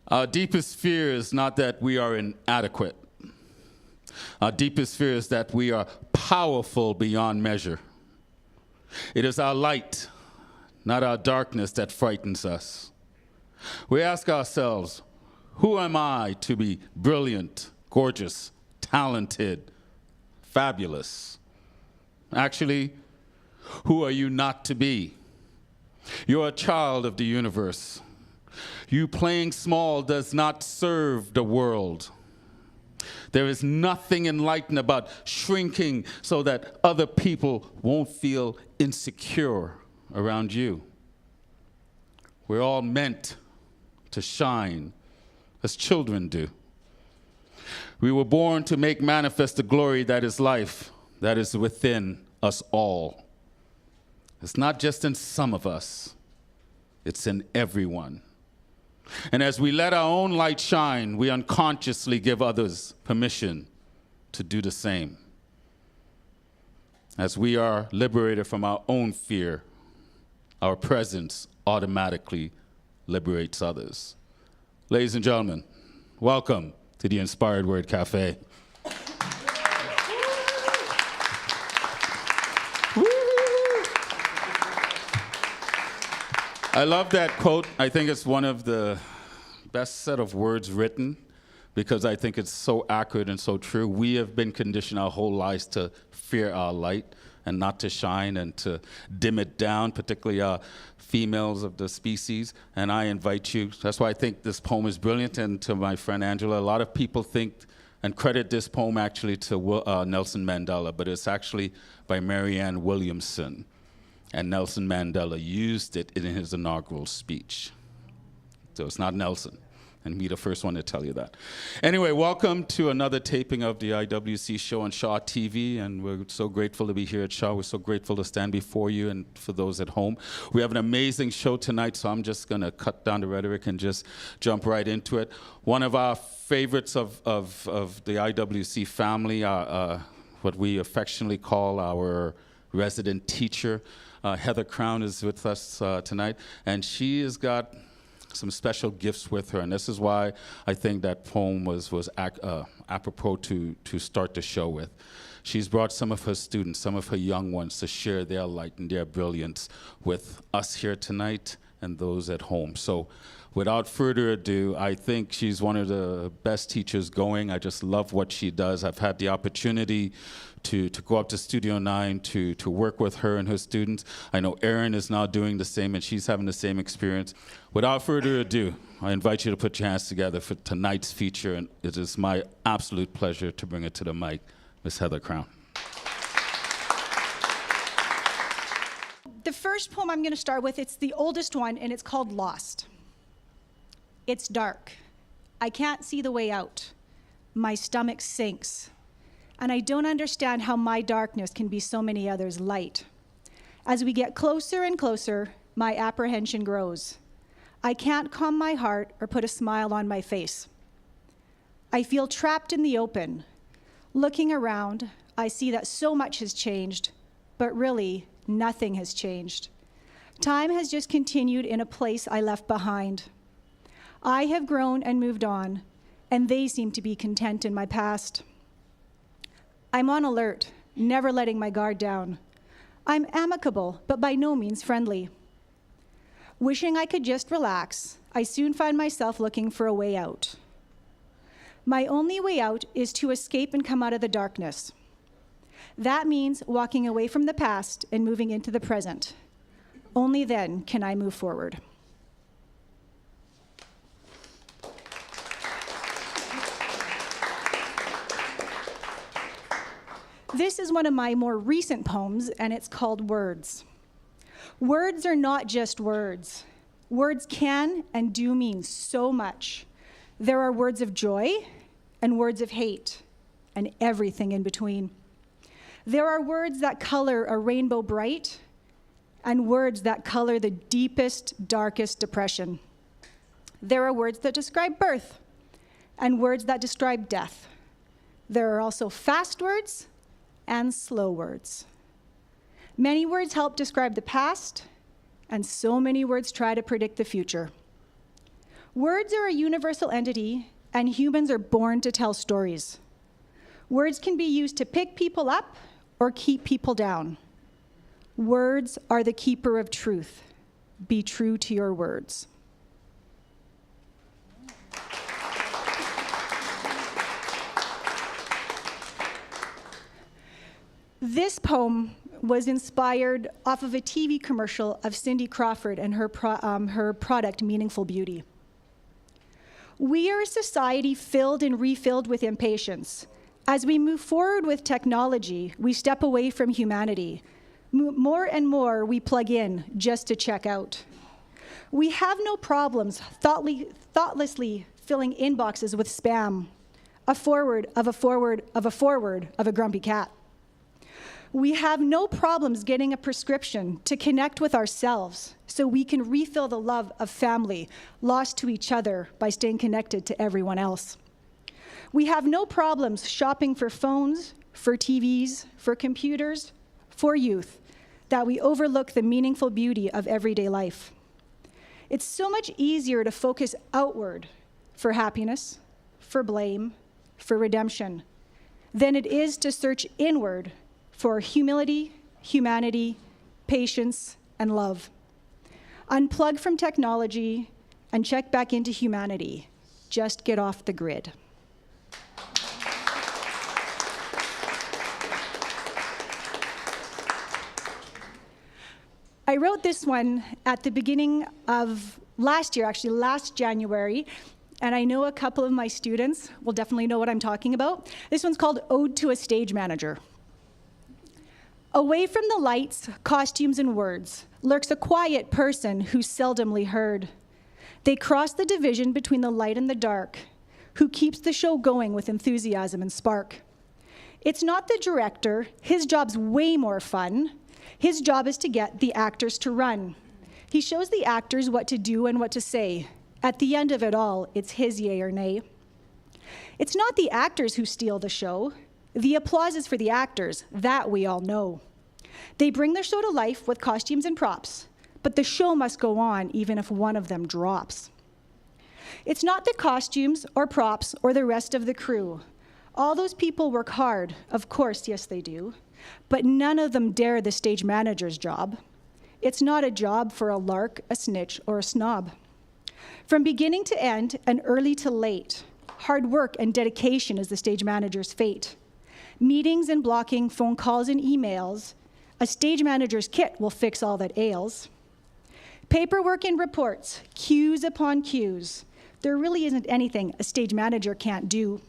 Our deepest fear is not that we are inadequate. Our deepest fear is that we are powerful beyond measure. It is our light, not our darkness, that frightens us. We ask ourselves, who am I to be brilliant, gorgeous, talented, fabulous? Actually, who are you not to be? You're a child of the universe. You playing small does not serve the world. There is nothing enlightened about shrinking so that other people won't feel insecure around you. We're all meant to shine as children do. We were born to make manifest the glory that is life, that is within us all. It's not just in some of us, it's in everyone. And as we let our own light shine, we unconsciously give others permission to do the same. As we are liberated from our own fear, our presence automatically liberates others. Ladies and gentlemen, welcome to the Inspired Word Cafe. I love that quote. I think it's one of the best set of words written because I think it's so accurate and so true. We have been conditioned our whole lives to fear our light and not to shine and to dim it down, particularly females of the species. And I invite you, that's why I think this poem is brilliant. And to my friend Angela, a lot of people think and credit this poem actually to Nelson Mandela, but it's actually by Marianne Williamson. And Nelson Mandela used it in his inaugural speech. So it's not Nelson, and me the first one to tell you that. Anyway, welcome to another taping of the IWC show on Shaw TV, and we're so grateful to be here at Shaw. We're so grateful to stand before you and for those at home. We have an amazing show tonight, so I'm just going to cut down the rhetoric and just jump right into it. One of our favorites of the IWC family, what we affectionately call our resident teacher, Heather Crown is with us tonight, and she has got some special gifts with her, and this is why I think that poem was apropos to start the show with. She's brought some of her students, some of her young ones, to share their light and their brilliance with us here tonight and those at home. So without further ado, I think she's one of the best teachers going. I just love what she does. I've had the opportunity to go up to Studio9 to work with her and her students. I know Erin is now doing the same, and she's having the same experience. Without further ado, I invite you to put your hands together for tonight's feature, and it is my absolute pleasure to bring it to the mic, Miss Heather Crown. The first poem I'm going to start with, it's the oldest one, and it's called Lost. It's dark. I can't see the way out. My stomach sinks. And I don't understand how my darkness can be so many others' light. As we get closer and closer, my apprehension grows. I can't calm my heart or put a smile on my face. I feel trapped in the open. Looking around, I see that so much has changed, but really, nothing has changed. Time has just continued in a place I left behind. I have grown and moved on, and they seem to be content in my past. I'm on alert, never letting my guard down. I'm amicable, but by no means friendly. Wishing I could just relax, I soon find myself looking for a way out. My only way out is to escape and come out of the darkness. That means walking away from the past and moving into the present. Only then can I move forward. This is one of my more recent poems, and it's called Words. Words are not just words. Words can and do mean so much. There are words of joy and words of hate and everything in between. There are words that color a rainbow bright and words that color the deepest, darkest depression. There are words that describe birth and words that describe death. There are also fast words and slow words. Many words help describe the past, and so many words try to predict the future. Words are a universal entity, and humans are born to tell stories. Words can be used to pick people up or keep people down. Words are the keeper of truth. Be true to your words. This poem was inspired off of a TV commercial of Cindy Crawford and her product, Meaningful Beauty. We are a society filled and refilled with impatience. As we move forward with technology, we step away from humanity. More and more, we plug in just to check out. We have no problems thoughtlessly filling inboxes with spam, a forward of a forward of a forward of a grumpy cat. We have no problems getting a prescription to connect with ourselves so we can refill the love of family lost to each other by staying connected to everyone else. We have no problems shopping for phones, for TVs, for computers, for youth, that we overlook the meaningful beauty of everyday life. It's so much easier to focus outward for happiness, for blame, for redemption, than it is to search inward for humility, humanity, patience, and love. Unplug from technology and check back into humanity. Just get off the grid. I wrote this one at the beginning of last year, actually last January, and I know a couple of my students will definitely know what I'm talking about. This one's called Ode to a Stage Manager. Away from the lights, costumes, and words lurks a quiet person who's seldomly heard. They cross the division between the light and the dark, who keeps the show going with enthusiasm and spark. It's not the director. His job's way more fun. His job is to get the actors to run. He shows the actors what to do and what to say. At the end of it all, it's his yay or nay. It's not the actors who steal the show. The applause is for the actors, that we all know. They bring their show to life with costumes and props, but the show must go on even if one of them drops. It's not the costumes or props or the rest of the crew. All those people work hard, of course, yes they do, but none of them dare the stage manager's job. It's not a job for a lark, a snitch, or a snob. From beginning to end and early to late, hard work and dedication is the stage manager's fate. Meetings and blocking, phone calls and emails, a stage manager's kit will fix all that ails. Paperwork and reports, cues upon cues. There really isn't anything a stage manager can't do.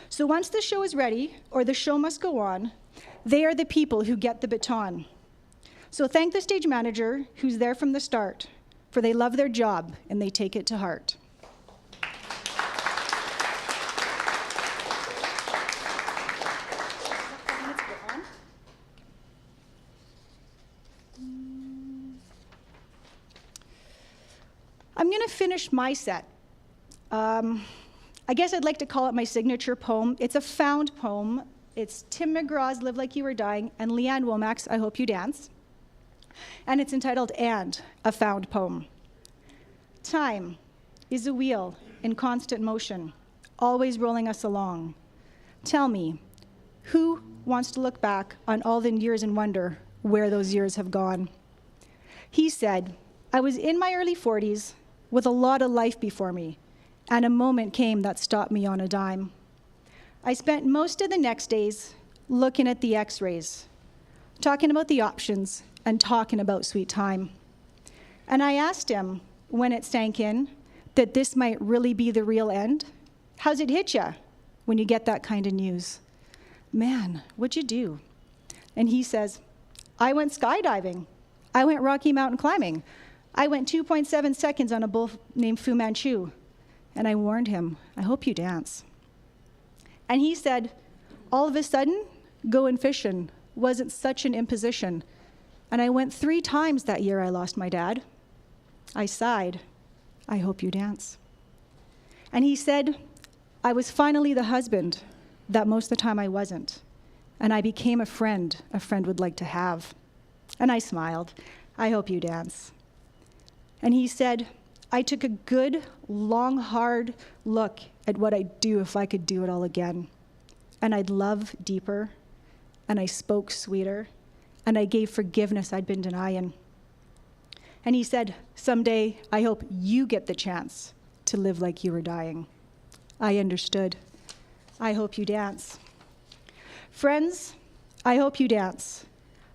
So once the show is ready, or the show must go on, they are the people who get the baton. So thank the stage manager who's there from the start, for they love their job and they take it to heart. I'm going to finish my set. I guess I'd like to call it my signature poem. It's a found poem. It's Tim McGraw's Live Like You Were Dying and Leanne Womack's I Hope You Dance. And it's entitled And, a Found Poem. Time is a wheel in constant motion, always rolling us along. Tell me, who wants to look back on all the years and wonder where those years have gone? He said, I was in my early 40s with a lot of life before me, and a moment came that stopped me on a dime. I spent most of the next days looking at the x-rays, talking about the options, and talking about sweet time. And I asked him, when it sank in, that this might really be the real end. How's it hit ya when you get that kind of news? Man, what'd you do? And he says, I went skydiving. I went Rocky Mountain climbing. I went 2.7 seconds on a bull named Fu Manchu. And I warned him, I hope you dance. And he said, all of a sudden, going fishing wasn't such an imposition. And I went 3 times that year I lost my dad. I sighed, I hope you dance. And he said, I was finally the husband that most of the time I wasn't. And I became a friend would like to have. And I smiled, I hope you dance. And he said, I took a good, long, hard look at what I'd do if I could do it all again. And I'd love deeper, and I spoke sweeter, and I gave forgiveness I'd been denying. And he said, someday, I hope you get the chance to live like you were dying. I understood. I hope you dance. Friends, I hope you dance.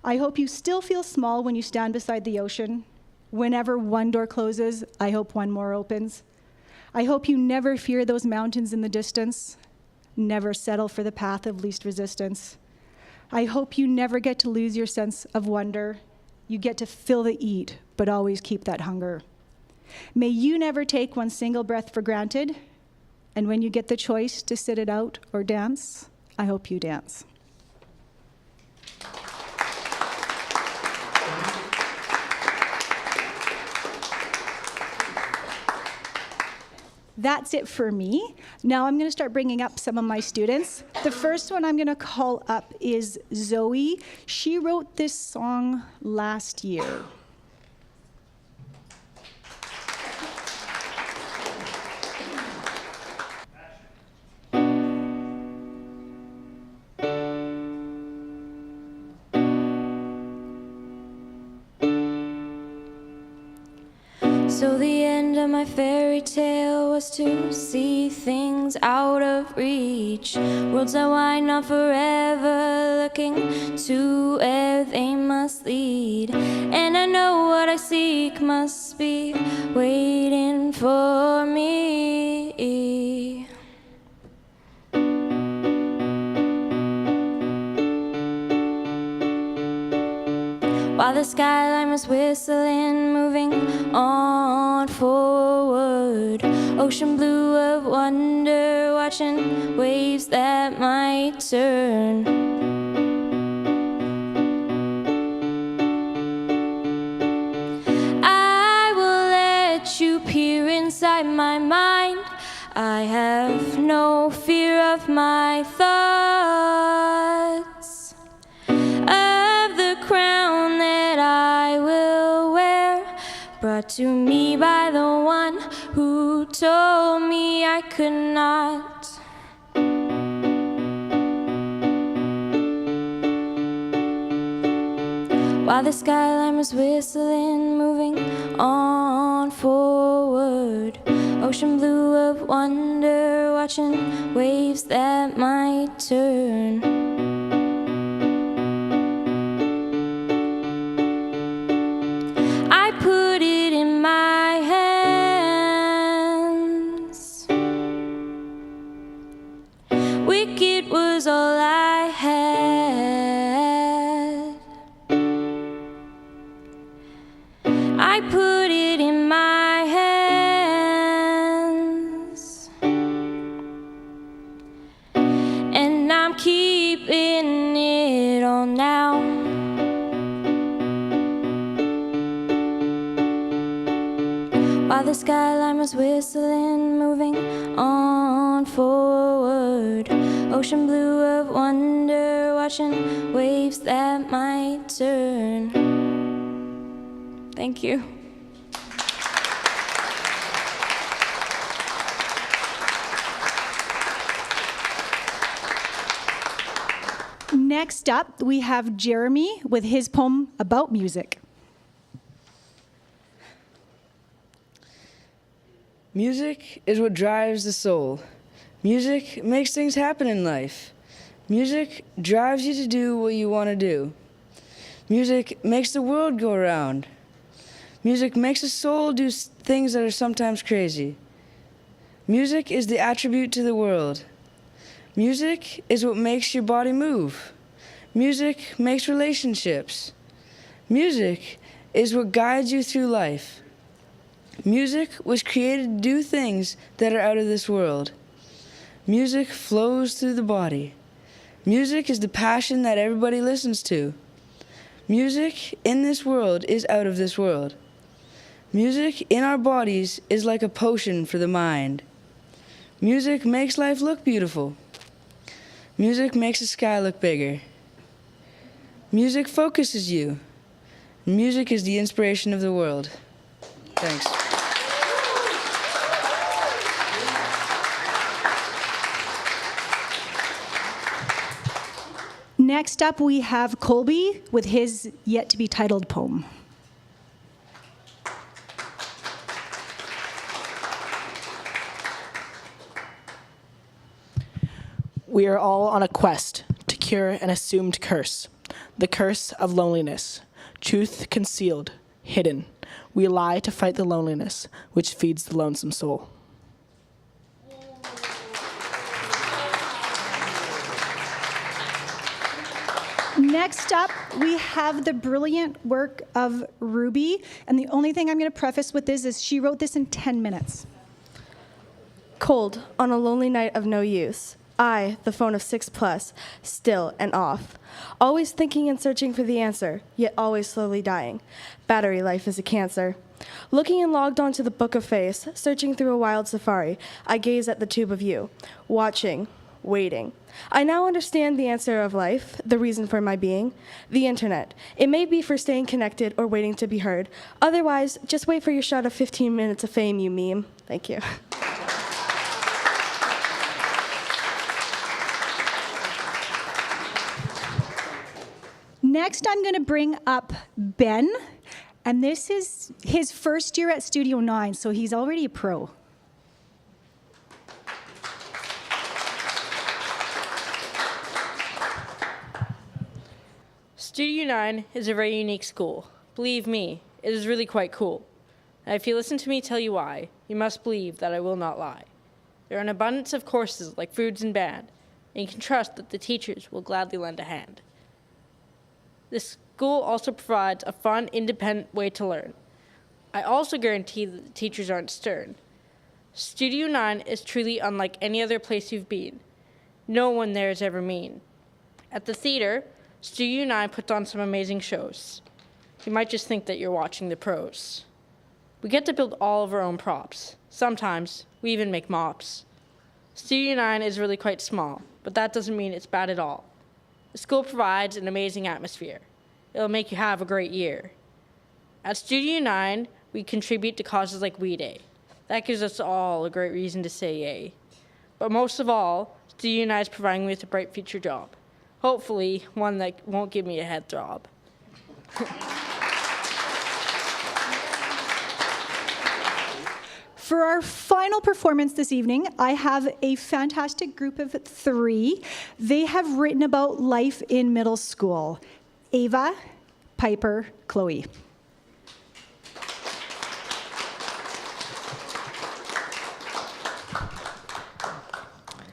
I hope you still feel small when you stand beside the ocean. Whenever one door closes, I hope one more opens. I hope you never fear those mountains in the distance. Never settle for the path of least resistance. I hope you never get to lose your sense of wonder. You get to fill the eat, but always keep that hunger. May you never take one single breath for granted. And when you get the choice to sit it out or dance, I hope you dance. That's it for me. Now I'm going to start bringing up some of my students. The first one I'm going to call up is Zoe. She wrote this song last year. So the end of my fairy tale was to see things out of reach. Worlds that wind not forever, looking to where they must lead. And I know what I seek must be waiting for me. While the skyline was whistling, moving on forward. Ocean blue of wonder, watching waves that might turn. I will let you peer inside my mind. I have no fear of my thoughts, of the crown that I will wear, brought to me by the one who told me I could not. While the skyline was whistling, moving on forward. Ocean blue of wonder, watching waves that might turn. I put it in my hands. Wicked was all I had. I put it in my hands, and I'm keeping it all now. While the skyline was whistling, moving on forward. Ocean blue of wonder, watching waves that might turn. Thank you. Next up, we have Jeremy with his poem about music. Music is what drives the soul. Music makes things happen in life. Music drives you to do what you want to do. Music makes the world go around. Music makes a soul do things that are sometimes crazy. Music is the attribute to the world. Music is what makes your body move. Music makes relationships. Music is what guides you through life. Music was created to do things that are out of this world. Music flows through the body. Music is the passion that everybody listens to. Music in this world is out of this world. Music in our bodies is like a potion for the mind. Music makes life look beautiful. Music makes the sky look bigger. Music focuses you. Music is the inspiration of the world. Thanks. Next up, we have Colby with his yet-to-be-titled poem. We are all on a quest to cure an assumed curse, the curse of loneliness. Truth concealed, hidden. We lie to fight the loneliness, which feeds the lonesome soul. Next up, we have the brilliant work of Ruby. And the only thing I'm going to preface with this is she wrote this in 10 minutes. Cold on a lonely night of no use. I, the phone of 6+, still and off. Always thinking and searching for the answer, yet always slowly dying. Battery life is a cancer. Looking and logged onto the book of face, searching through a wild safari, I gaze at the tube of you, watching, waiting. I now understand the answer of life, the reason for my being, the internet. It may be for staying connected or waiting to be heard. Otherwise, just wait for your shot of 15 minutes of fame, you meme. Thank you. Next, I'm going to bring up Ben, and this is his first year at Studio 9, so he's already a pro. Studio 9 is a very unique school. Believe me, it is really quite cool. And if you listen to me tell you why, you must believe that I will not lie. There are an abundance of courses like foods and band, and you can trust that the teachers will gladly lend a hand. This school also provides a fun, independent way to learn. I also guarantee that the teachers aren't stern. Studio 9 is truly unlike any other place you've been. No one there is ever mean. At the theater, Studio 9 puts on some amazing shows. You might just think that you're watching the pros. We get to build all of our own props. Sometimes, we even make mops. Studio 9 is really quite small, but that doesn't mean it's bad at all. The school provides an amazing atmosphere. It'll make you have a great year. At Studio 9, we contribute to causes like We Day. That gives us all a great reason to say yay. But most of all, Studio 9 is providing me with a bright future job. Hopefully, one that won't give me a head throb. For our final performance this evening, I have a fantastic group of 3. They have written about life in middle school. Ava, Piper, Chloe.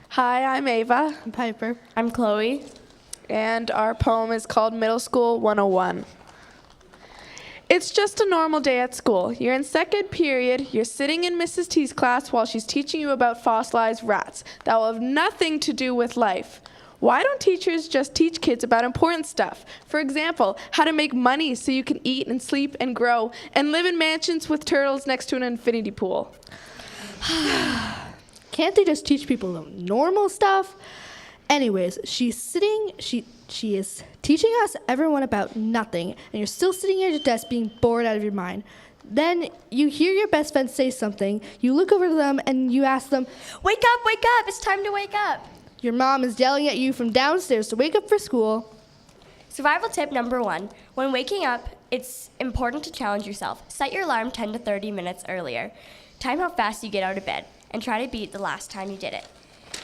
Hi, I'm Ava. I'm Piper. I'm Chloe. And our poem is called Middle School 101. It's just a normal day at school. You're in second period. You're sitting in Mrs. T's class while she's teaching you about fossilized rats that will have nothing to do with life. Why don't teachers just teach kids about important stuff? For example, how to make money so you can eat and sleep and grow and live in mansions with turtles next to an infinity pool. Can't they just teach people the normal stuff? Anyways, she is teaching us everyone about nothing, and you're still sitting at your desk being bored out of your mind. Then you hear your best friend say something, you look over to them, and you ask them, Wake up, it's time to wake up. your mom is yelling at you from downstairs to wake up for school. Survival tip number 1. When waking up, it's important to challenge yourself. Set your alarm 10 to 30 minutes earlier. Time how fast you get out of bed, and try to beat the last time you did it.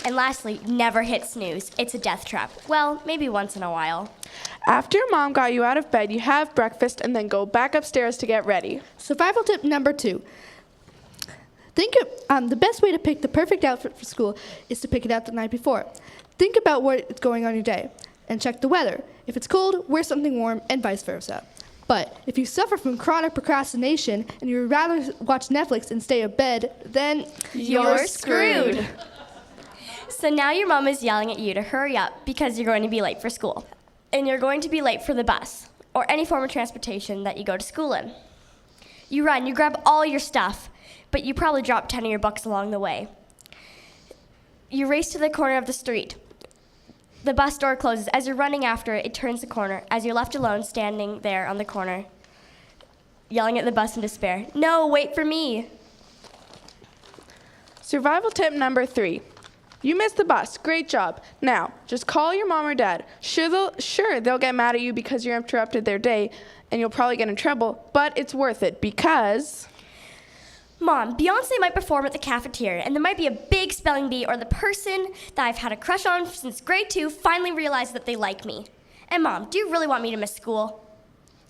And lastly, never hit snooze. It's a death trap. Well, maybe once in a while. After your mom got you out of bed, you have breakfast and then go back upstairs to get ready. Survival tip number 2. The best way to pick the perfect outfit for school is to pick it out the night before. Think about what's going on your day and check the weather. If it's cold, wear something warm and vice versa. But if you suffer from chronic procrastination and you would rather watch Netflix and stay in bed, then You're screwed. So now your mom is yelling at you to hurry up because you're going to be late for school. And you're going to be late for the bus or any form of transportation that you go to school in. You run, you grab all your stuff, but you probably drop 10 of your books along the way. You race to the corner of the street. The bus door closes. As you're running after it, it turns the corner. As you're left alone, standing there on the corner, yelling at the bus in despair. No, wait for me. Survival tip number 3. You missed the bus. Great job. Now, just call your mom or dad. Sure, they'll get mad at you because you interrupted their day, and you'll probably get in trouble, but it's worth it because... Mom, Beyonce might perform at the cafeteria, and there might be a big spelling bee, or the person that I've had a crush on since grade 2 finally realized that they like me. And Mom, do you really want me to miss school?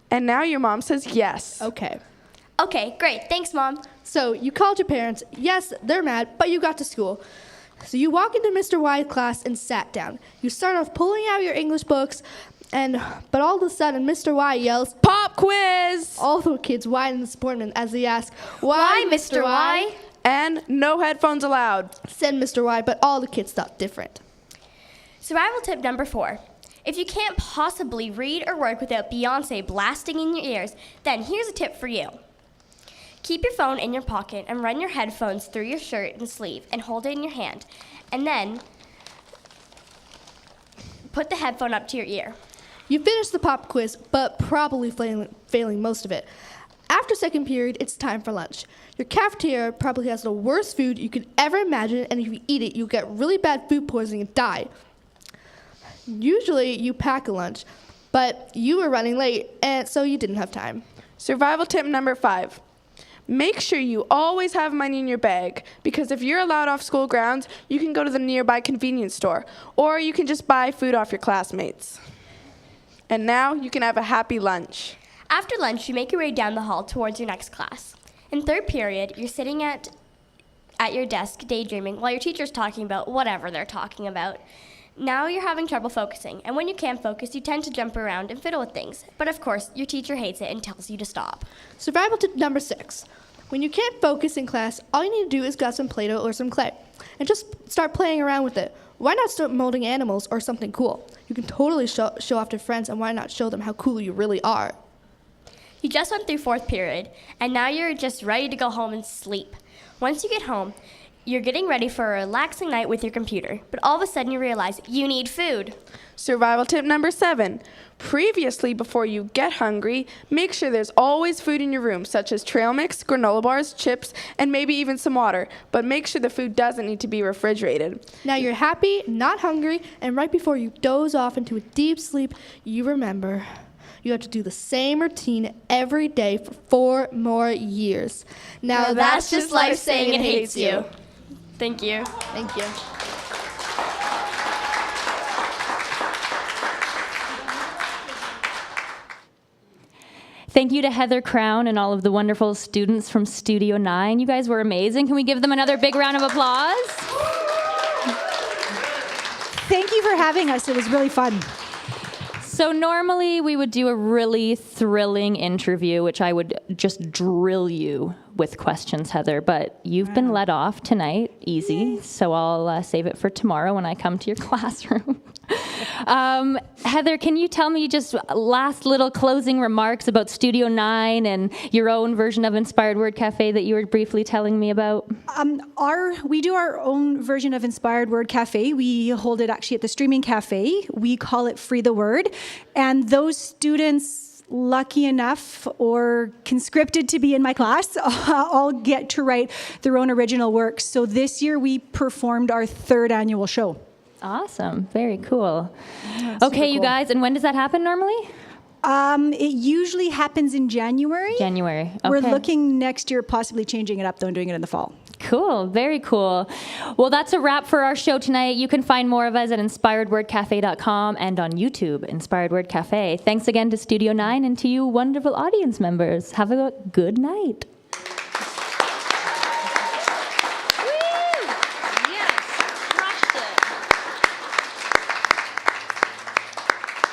And now your mom says yes. Okay. Okay, great. Thanks, Mom. So you called your parents. Yes, they're mad, but you got to school. So you walk into Mr. Y's class and sat down. You start off pulling out your English books, but all of a sudden Mr. Y yells, "Pop quiz!" All the kids whine in disappointment as they ask, Why, Mr. Y? And no headphones allowed, said Mr. Y, but all the kids thought different. Survival tip number 4. If you can't possibly read or work without Beyonce blasting in your ears, then here's a tip for you. Keep your phone in your pocket and run your headphones through your shirt and sleeve and hold it in your hand. And then put the headphone up to your ear. You finished the pop quiz, but probably failing most of it. After second period, it's time for lunch. Your cafeteria probably has the worst food you could ever imagine, and if you eat it, you'll get really bad food poisoning and die. Usually, you pack a lunch, but you were running late, and so you didn't have time. Survival tip number 5. Make sure you always have money in your bag, because if you're allowed off school grounds, you can go to the nearby convenience store, or you can just buy food off your classmates. And now you can have a happy lunch. After lunch, you make your way down the hall towards your next class. In third period, you're sitting at your desk daydreaming while your teacher's talking about whatever they're talking about. Now you're having trouble focusing, and when you can't focus, you tend to jump around and fiddle with things. But of course, your teacher hates it and tells you to stop. Survival tip number 6. When you can't focus in class, all you need to do is grab some Play-Doh or some clay and just start playing around with it. Why not start molding animals or something cool? You can totally show off to friends, and why not show them how cool you really are? You just went through fourth period, and now you're just ready to go home and sleep. Once you get home, you're getting ready for a relaxing night with your computer, but all of a sudden you realize you need food. Survival tip number 7. Previously, before you get hungry, make sure there's always food in your room, such as trail mix, granola bars, chips, and maybe even some water. But make sure the food doesn't need to be refrigerated. Now you're happy, not hungry, and right before you doze off into a deep sleep, you remember you have to do the same routine every day for 4 more years. Now that's just life saying it hates you. Thank you. Thank you. Thank you to Heather Crown and all of the wonderful students from Studio 9. You guys were amazing. Can we give them another big round of applause? Thank you for having us. It was really fun. So normally we would do a really thrilling interview, which I would just drill you with questions, Heather, but you've been let off tonight, easy, Yay. So I'll save it for tomorrow when I come to your classroom. Heather, can you tell me just last little closing remarks about Studio 9 and your own version of Inspired Word Cafe that you were briefly telling me about? We do our own version of Inspired Word Cafe. We hold it actually at the Streaming Cafe. We call it Free the Word. And those students lucky enough or conscripted to be in my class all get to write their own original works. So this year we performed our 3rd annual show. Awesome. Very cool. Okay, you guys, and when does that happen normally? It usually happens in January. January. Okay. We're looking next year, possibly changing it up, though, and doing it in the fall. Cool. Very cool. Well, that's a wrap for our show tonight. You can find more of us at inspiredwordcafe.com and on YouTube, Inspired Word Cafe. Thanks again to Studio 9 and to you wonderful audience members. Have a good night.